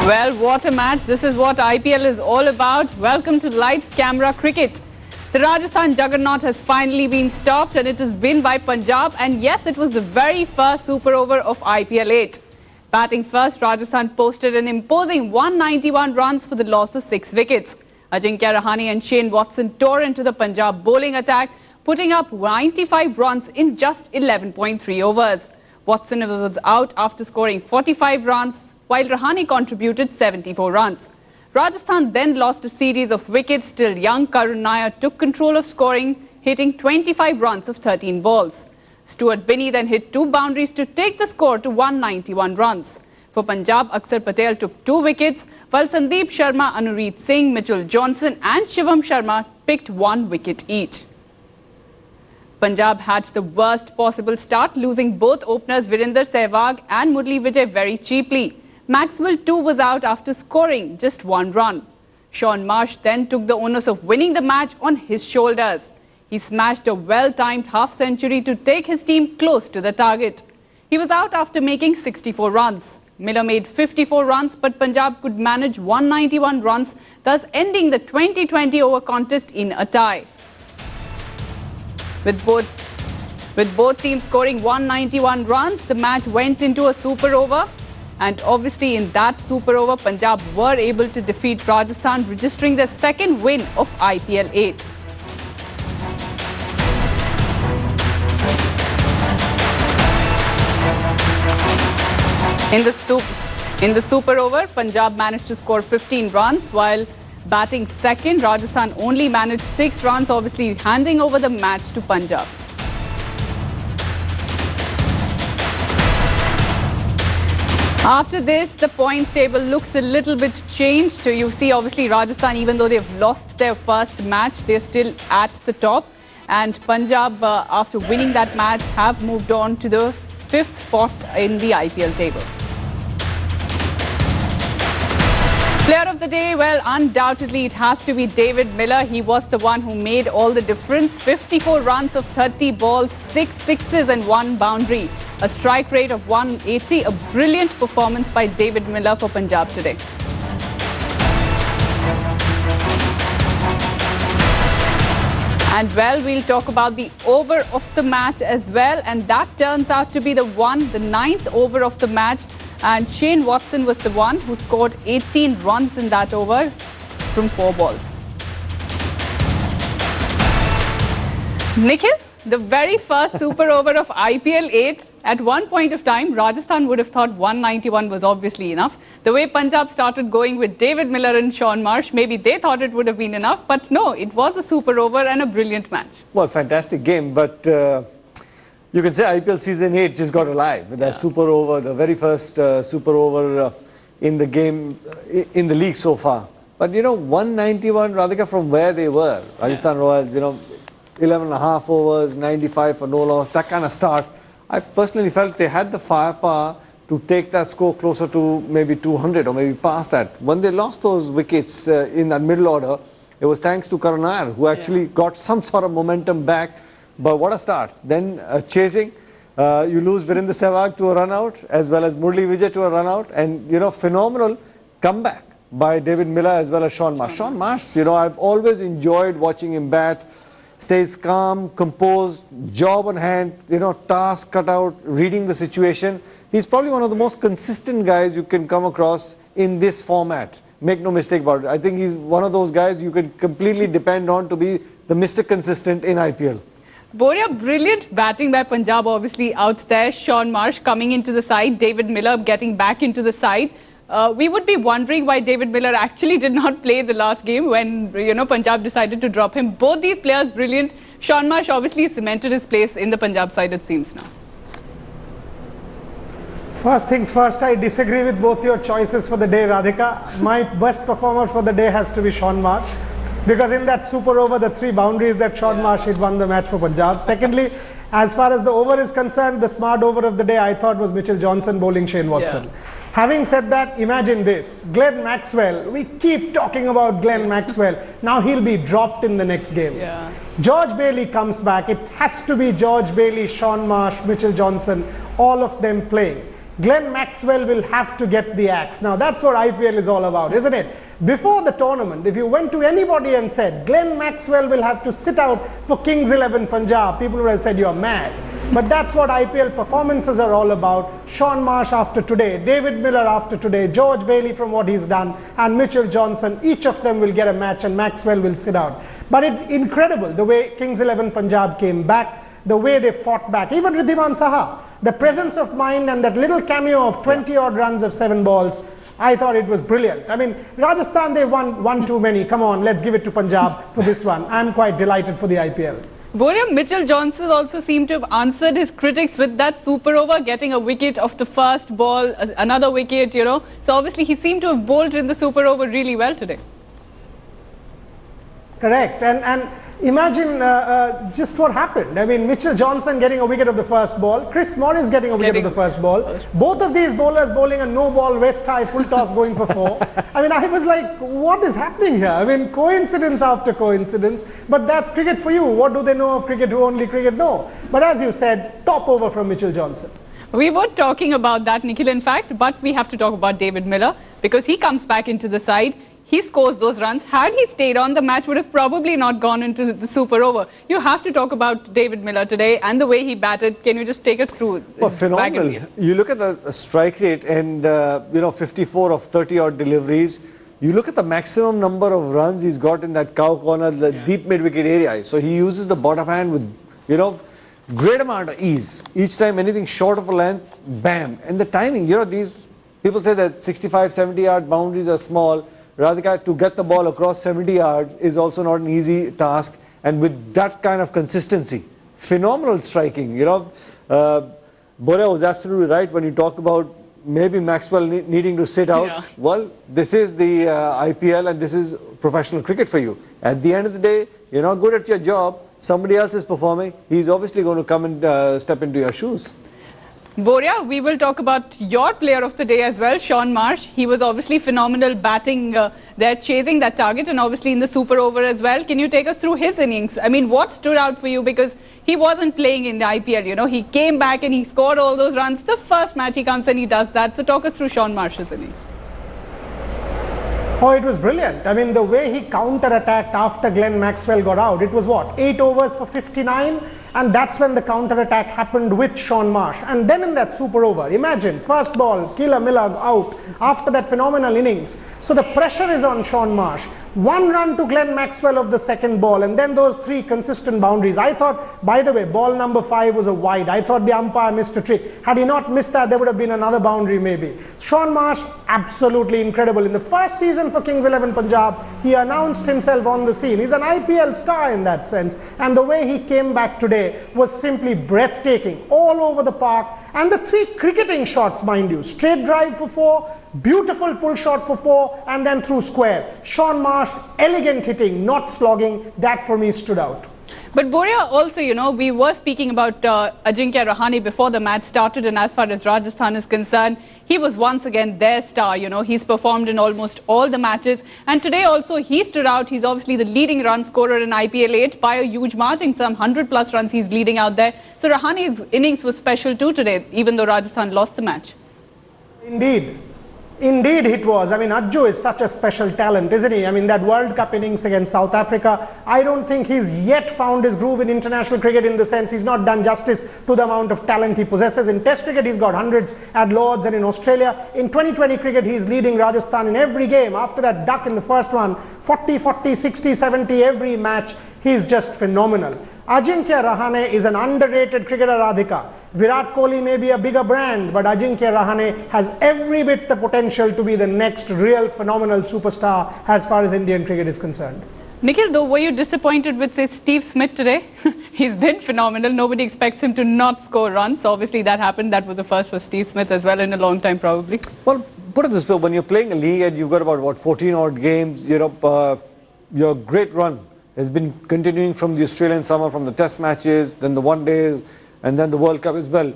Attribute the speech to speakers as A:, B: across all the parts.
A: Well, what a match. This is what IPL is all about. Welcome to Lights Camera Cricket. The Rajasthan juggernaut has finally been stopped and it is been by Punjab. And yes, it was the very first super over of IPL 8. Batting first, Rajasthan posted an imposing 191 runs for the loss of 6 wickets. Ajinkya Rahane and Shane Watson tore into the Punjab bowling attack, putting up 95 runs in just 11.3 overs. Watson was out after scoring 45 runs, while Rahane contributed 74 runs. Rajasthan then lost a series of wickets till young Karun Nair took control of scoring, hitting 25 runs of 13 balls. Stuart Binney then hit 2 boundaries to take the score to 191 runs. For Punjab, Akshar Patel took 2 wickets, while Sandeep Sharma, Anureet Singh, Mitchell Johnson and Shivam Sharma picked 1 wicket each. Punjab had the worst possible start, losing both openers Virender Sehwag and Murli Vijay very cheaply. Maxwell too was out after scoring just 1 run. Sean Marsh then took the onus of winning the match on his shoulders. He smashed a well-timed half-century to take his team close to the target. He was out after making 64 runs. Miller made 54 runs, but Punjab could manage 191 runs, thus ending the 20-20 over contest in a tie. With both teams scoring 191 runs, the match went into a super over. And obviously in that super over, Punjab were able to defeat Rajasthan, registering their second win of IPL 8. In the super over, Punjab managed to score 15 runs, while batting second, Rajasthan only managed 6 runs, obviously handing over the match to Punjab. After this, the points table looks a little bit changed. You see, obviously, Rajasthan, even though they've lost their first match, they're still at the top. And Punjab, after winning that match, have moved on to the 5th spot in the IPL table. Player of the day, well, undoubtedly it has to be David Miller. He was the one who made all the difference. 54 runs of 30 balls, 6 sixes and 1 boundary. A strike rate of 180, a brilliant performance by David Miller for Punjab today. And well, we'll talk about the over of the match as well. And that turns out to be the 9th over of the match. And Shane Watson was the one who scored 18 runs in that over from 4 balls. Nikhil, the very first super over of IPL 8, at one point of time, Rajasthan would have thought 191 was obviously enough. The way Punjab started going with David Miller and Sean Marsh, maybe they thought it would have been enough. But no, it was a super over and a brilliant match.
B: Well, fantastic game. But you can say IPL season 8 just got alive with that super over, the very first super over in the game, in the league so far. But, you know, 191, Radhika, from where they were, Rajasthan Royals, you know, 11.5 overs, 95 for no loss, that kind of start. I personally felt they had the firepower to take that score closer to maybe 200 or maybe past that. When they lost those wickets in that middle order, it was thanks to Karun Nair, who actually got some sort of momentum back. But what a start. Then chasing, you lose Virender Sehwag to a run out, as well as Murli Vijay to a run out. And, you know, phenomenal comeback by David Miller as well as Sean Marsh. Sean Marsh, you know, I've always enjoyed watching him bat. Stays calm, composed, job on hand, you know, task cut out, reading the situation. He's probably one of the most consistent guys you can come across in this format. Make no mistake about it. I think he's one of those guys you can completely depend on to be the Mr. Consistent in IPL.
A: Boria, brilliant batting by Punjab, obviously out there. Sean Marsh coming into the side, David Miller getting back into the side. We would be wondering why David Miller actually did not play the last game when, you know, Punjab decided to drop him. Both these players brilliant. Sean Marsh obviously cemented his place in the Punjab side, it seems now.
C: First things first, I disagree with both your choices for the day, Radhika. My best performer for the day has to be Sean Marsh, because in that super over, the 3 boundaries that Sean Marsh had won the match for Punjab. Secondly, as far as the over is concerned, the smart over of the day I thought was Mitchell Johnson bowling Shane Watson. Having said that, imagine this, Glenn Maxwell, we keep talking about Glenn Maxwell, now he'll be dropped in the next game. George Bailey comes back, it has to be George Bailey, Sean Marsh, Mitchell Johnson, all of them playing. Glenn Maxwell will have to get the axe. Now that's what IPL is all about, isn't it? Before the tournament, if you went to anybody and said, Glenn Maxwell will have to sit out for Kings 11 Punjab, people would have said, you're mad. But that's what IPL performances are all about. Sean Marsh after today, David Miller after today, George Bailey from what he's done, and Mitchell Johnson, each of them will get a match and Maxwell will sit out. But it's incredible the way Kings 11 Punjab came back, the way they fought back. Even Riddhiman Saha, the presence of mind and that little cameo of 20 odd runs of 7 balls, I thought it was brilliant. I mean, Rajasthan, they won one too many. Come on, let's give it to Punjab for this one. I'm quite delighted for the IPL.
A: Boria, Mitchell Johnson also seemed to have answered his critics with that super over, getting a wicket off the first ball, another wicket, you know. So obviously he seemed to have bowled in the super over really well today.
C: Correct. And imagine just what happened. I mean, Mitchell Johnson getting a wicket of the first ball, Chris Morris getting a wicket of the first ball. Both of these bowlers bowling a no-ball, West High, full toss going for 4. I mean, I was like, what is happening here? I mean, coincidence after coincidence. But that's cricket for you. What do they know of cricket who only cricket know? But as you said, top over from Mitchell Johnson.
A: We were talking about that, Nikhil, in fact, but we have to talk about David Miller because he comes back into the side. He scores those runs. Had he stayed on, the match would have probably not gone into the super over. You have to talk about David Miller today and the way he batted. Can you just take us through?
B: Well, phenomenal. You look at the strike rate and, 54 of 30 odd deliveries. You look at the maximum number of runs he's got in that cow corner, the deep mid-wicket area. So he uses the bottom hand with, great amount of ease. Each time anything short of a length, bam. And the timing, these people say that 65, 70 yard boundaries are small. Radhika, to get the ball across 70 yards is also not an easy task, and with that kind of consistency, phenomenal striking. Boria was absolutely right when you talk about maybe Maxwell needing to sit out. Yeah. Well, this is the IPL and this is professional cricket for you. At the end of the day, you're not good at your job, somebody else is performing, he's obviously going to come and step into your shoes.
A: Boria, we will talk about your player of the day as well, Sean Marsh. He was obviously phenomenal batting there, chasing that target, and obviously in the super over as well. Can you take us through his innings? I mean, what stood out for you? Because he wasn't playing in the IPL, he came back and he scored all those runs. The first match he comes and he does that. So talk us through Sean Marsh's innings.
C: Oh, it was brilliant. I mean, the way he counter-attacked after Glenn Maxwell got out, it was what, 8 overs for 59? And that's when the counter-attack happened with Sean Marsh. And then in that super over, imagine, first ball, Keeler Miller out after that phenomenal innings. So the pressure is on Sean Marsh. 1 run to Glenn Maxwell of the second ball, and then those 3 consistent boundaries. I thought, by the way, ball number 5 was a wide. I thought the umpire missed a trick. Had he not missed that, there would have been another boundary maybe. Sean Marsh, absolutely incredible. In the first season for Kings 11 Punjab, he announced himself on the scene. He's an IPL star in that sense. And the way he came back today was simply breathtaking. All over the park. And the 3 cricketing shots, mind you. Straight drive for 4, beautiful pull shot for 4, and then through square. Sean Marsh, elegant hitting, not slogging. That for me stood out.
A: But Boria, also, we were speaking about Ajinkya Rahane before the match started, and as far as Rajasthan is concerned, he was once again their star. He's performed in almost all the matches, and today also he stood out. He's obviously the leading run scorer in IPL 8 by a huge margin, some 100+ runs he's leading out there. So Rahane's innings was special too today, even though Rajasthan lost the match.
C: Indeed. Indeed it was. I mean, Ajju is such a special talent, isn't he? I mean, that World Cup innings against South Africa, I don't think he's yet found his groove in international cricket, in the sense he's not done justice to the amount of talent he possesses. In Test cricket, he's got hundreds at Lords and in Australia. In 2020 cricket, he's leading Rajasthan in every game. After that duck in the first one, 40, 40, 60, 70 every match. He's just phenomenal. Ajinkya Rahane is an underrated cricketer, Radhika. Virat Kohli may be a bigger brand, but Ajinkya Rahane has every bit the potential to be the next real phenomenal superstar as far as Indian cricket is concerned.
A: Nikhil, though, were you disappointed with, say, Steve Smith today? He's been phenomenal. Nobody expects him to not score runs. So obviously that happened. That was a first for Steve Smith as well in a long time, probably.
B: Well, put it this way, when you're playing a league and you've got about, what, 14 odd games, your great run has been continuing from the Australian summer, from the Test matches, then the one days, and then the World Cup as well.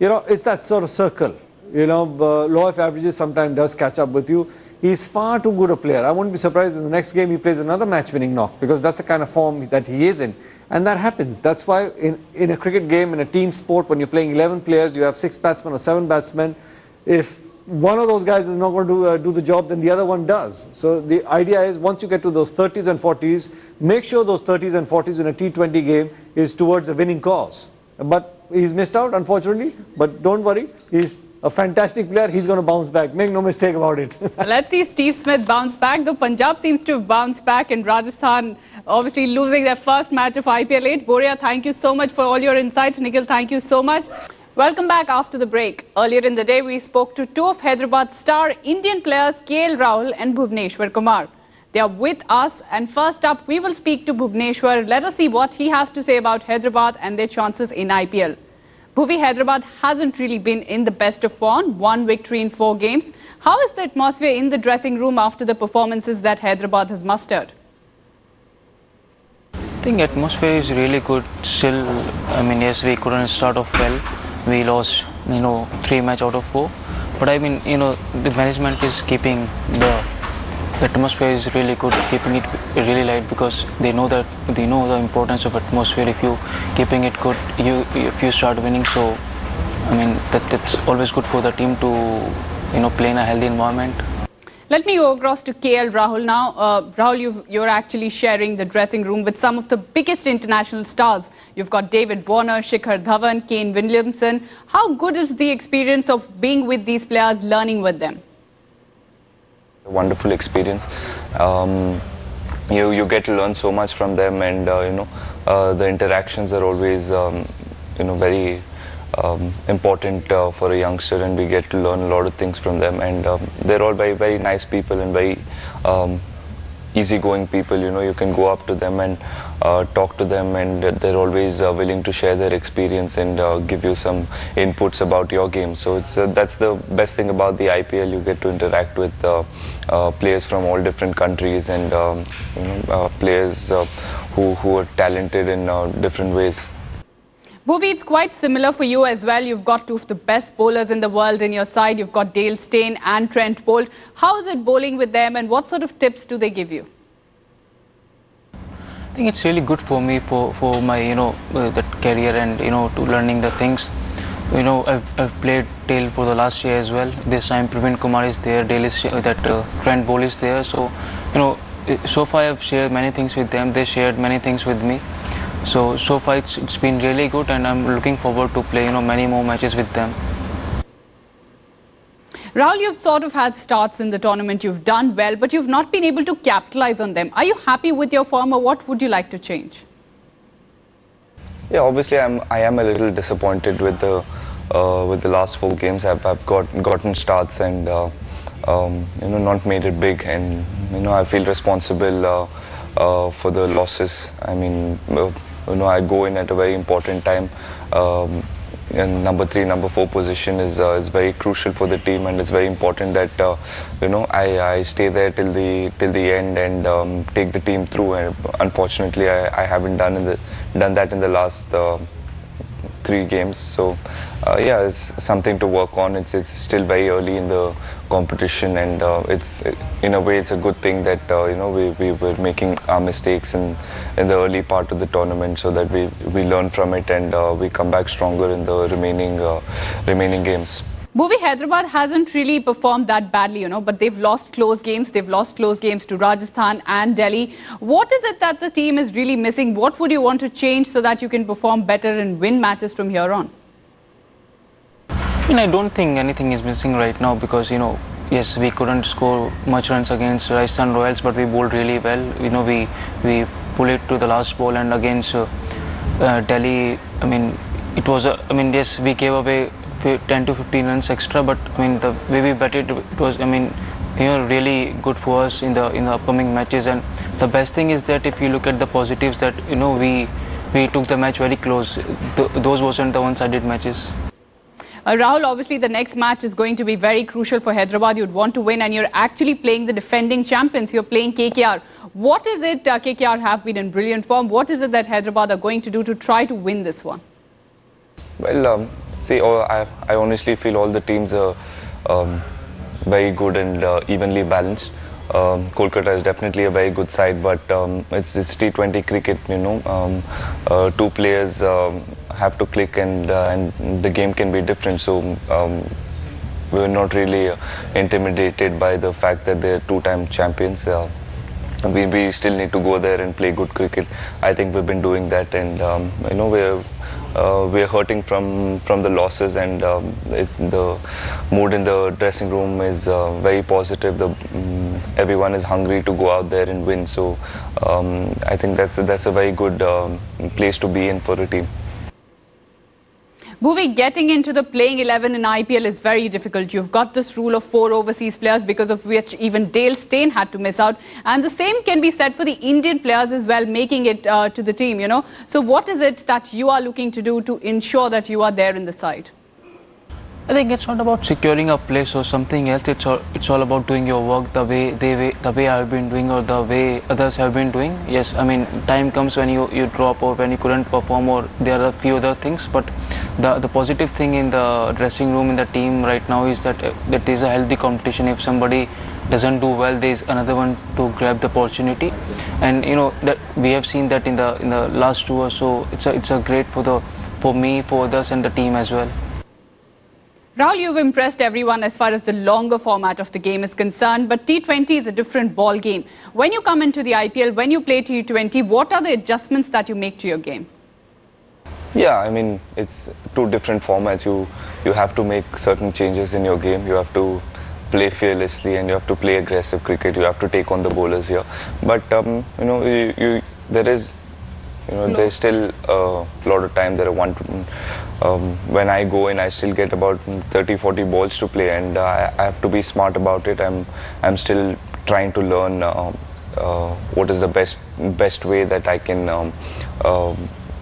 B: It's that sort of circle. Law of averages sometimes does catch up with you. He's far too good a player. I wouldn't be surprised in the next game he plays another match-winning knock, because that's the kind of form that he is in. And that happens. That's why in a cricket game, in a team sport, when you're playing 11 players, you have 6 batsmen or 7 batsmen, if one of those guys is not going to do the job, then the other one does. So the idea is, once you get to those 30s and 40s, make sure those 30s and 40s in a T20 game is towards a winning cause. But he's missed out, unfortunately, but don't worry, he's a fantastic player, he's going to bounce back, make no mistake about it.
A: Let's see Steve Smith bounce back. The Punjab seems to have bounced back, and Rajasthan obviously losing their first match of IPL 8. Boria, thank you so much for all your insights. Nikhil, thank you so much. Welcome back after the break. Earlier in the day, we spoke to two of Hyderabad's star Indian players, KL Rahul and Bhuvneshwar Kumar. They are with us, and first up, we will speak to Bhuvneshwar. Let us see what he has to say about Hyderabad and their chances in IPL. Bhuvi, Hyderabad hasn't really been in the best of form, one victory in 4 games. How is the atmosphere in the dressing room after the performances that Hyderabad has mustered?
D: I think atmosphere is really good still. I mean, yes, we couldn't start off well. We lost, 3 matches out of 4. But I mean, the management is keeping the atmosphere is really good, keeping it really light, because they know the importance of atmosphere. If you keeping it good, if you start winning, so I mean that's always good for the team to play in a healthy environment.
A: Let me go across to KL Rahul now. Rahul, you're actually sharing the dressing room with some of the biggest international stars. You've got David Warner, Shikhar Dhawan, Kane Williamson. How good is the experience of being with these players, learning with them?
E: A wonderful experience. You get to learn so much from them, and the interactions are always very important for a youngster, and we get to learn a lot of things from them, and they're all very, very nice people and very easygoing people. You can go up to them and talk to them, and they're always willing to share their experience and give you some inputs about your game. So that's the best thing about the IPL. You get to interact with players from all different countries, and players who are talented in different ways.
A: Bhuvi, it's quite similar for you as well. You've got two of the best bowlers in the world in your side. You've got Dale Steyn and Trent Bolt. How is it bowling with them, and what sort of tips do they give you?
D: I think it's really good for me for my that career, and to learning the things. I've played Dale for the last year as well. This time Praveen Kumar is there, Dale is Trent Bolt is there. So so far I've shared many things with them. They shared many things with me. So far it's been really good, and I'm looking forward to play many more matches with them.
A: Rahul, you've sort of had starts in the tournament. You've done well, but you've not been able to capitalize on them. Are you happy with your form, or what would you like to change?
E: Yeah, obviously I am a little disappointed with the last 4 games. I've gotten starts and not made it big, and I feel responsible for the losses. I mean, I go in at a very important time. And number 3, number 4 position is very crucial for the team, and it's very important that I stay there till the end and take the team through. And unfortunately, I haven't done that in the last 3 games. So yeah, it's something to work on. It's still very early in the competition, and it's in a way it's a good thing that we were making our mistakes in the early part of the tournament, so that we learn from it and we come back stronger in the remaining games.
A: Bhuvi, Hyderabad hasn't really performed that badly, but they've lost close games. They've lost close games to Rajasthan and Delhi. What is it that the team is really missing? What would you want to change so that you can perform better and win matches from here on?
D: I don't think anything is missing right now, because yes, we couldn't score much runs against Rajasthan Royals, but we bowled really well. We pulled it to the last ball, and against Delhi, I mean, it was yes, we gave away 10 to 15 runs extra, but I mean the way we batted, it was really good for us in the upcoming matches. And the best thing is that if you look at the positives, that we took the match very close. Those wasn't the one-sided matches.
A: Rahul, obviously the next match is going to be very crucial for Hyderabad. You'd want to win, and you're actually playing the defending champions. You're playing KKR. What is it KKR have been in brilliant form? What is it that Hyderabad are going to do to try to win this one?
E: Well, I honestly feel all the teams are very good and evenly balanced. Kolkata is definitely a very good side, but it's T20 cricket. 2 players have to click, and the game can be different. So were not really intimidated by the fact that they're two-time champions. We still need to go there and play good cricket. I think we've been doing that, and you know, we're hurting from the losses, and the mood in the dressing room is very positive. Everyone is hungry to go out there and win. So I think that's a very good place to be in for a team.
A: Bhuvi, getting into the playing 11 in IPL is very difficult. You've got this rule of 4 overseas players, because of which even Dale Steyn had to miss out. And the same can be said for the Indian players as well, making it to the team, you know. So what is it that you are looking to do to ensure that you are there in the side?
D: I think it's not about securing a place or something else. It's all about doing your work the way I've been doing, or the way others have been doing. Yes, I mean, time comes when you drop, or when you couldn't perform, or there are a few other things. But the positive thing in the dressing room, in the team right now, is that there is a healthy competition. If somebody doesn't do well, there is another one to grab the opportunity. And you know that we have seen that in the last 2 or so. It's a great for me, for others, and the team as well.
A: Rahul, you've impressed everyone as far as the longer format of the game is concerned, but T20 is a different ball game. When you come into the IPL, when you play T20, what are the adjustments that you make to your game?
E: Yeah, I mean, it's 2 different formats. You have to make certain changes in your game. You have to play fearlessly, and you have to play aggressive cricket. You have to take on the bowlers here. But you know, there's still a lot of time. There are when I go in, I still get about 30-40 balls to play, and I have to be smart about it. I'm still trying to learn what is the best way that I can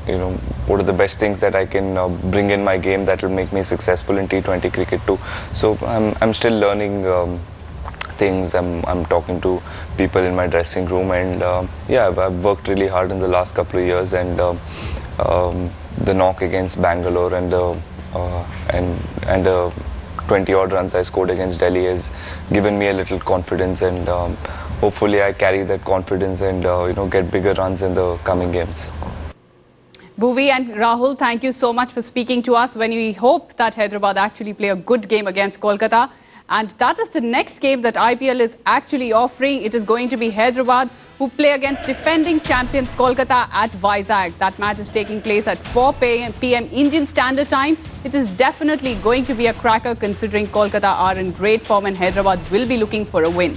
E: you know, what are the best things that I can bring in my game that will make me successful in T20 cricket too. So I'm still learning things. I'm talking to people in my dressing room, and yeah, I've worked really hard in the last couple of years, and the knock against Bangalore and the 20-odd runs I scored against Delhi has given me a little confidence, and hopefully I carry that confidence and you know, get bigger runs in the coming games.
A: Bhuvi and Rahul, thank you so much for speaking to us. When we hope that Hyderabad actually play a good game against Kolkata. And that is the next game that IPL is actually offering. It is going to be Hyderabad, who play against defending champions Kolkata at Vizag. That match is taking place at 4 p.m. Indian Standard Time. It is definitely going to be a cracker, considering Kolkata are in great form and Hyderabad will be looking for a win.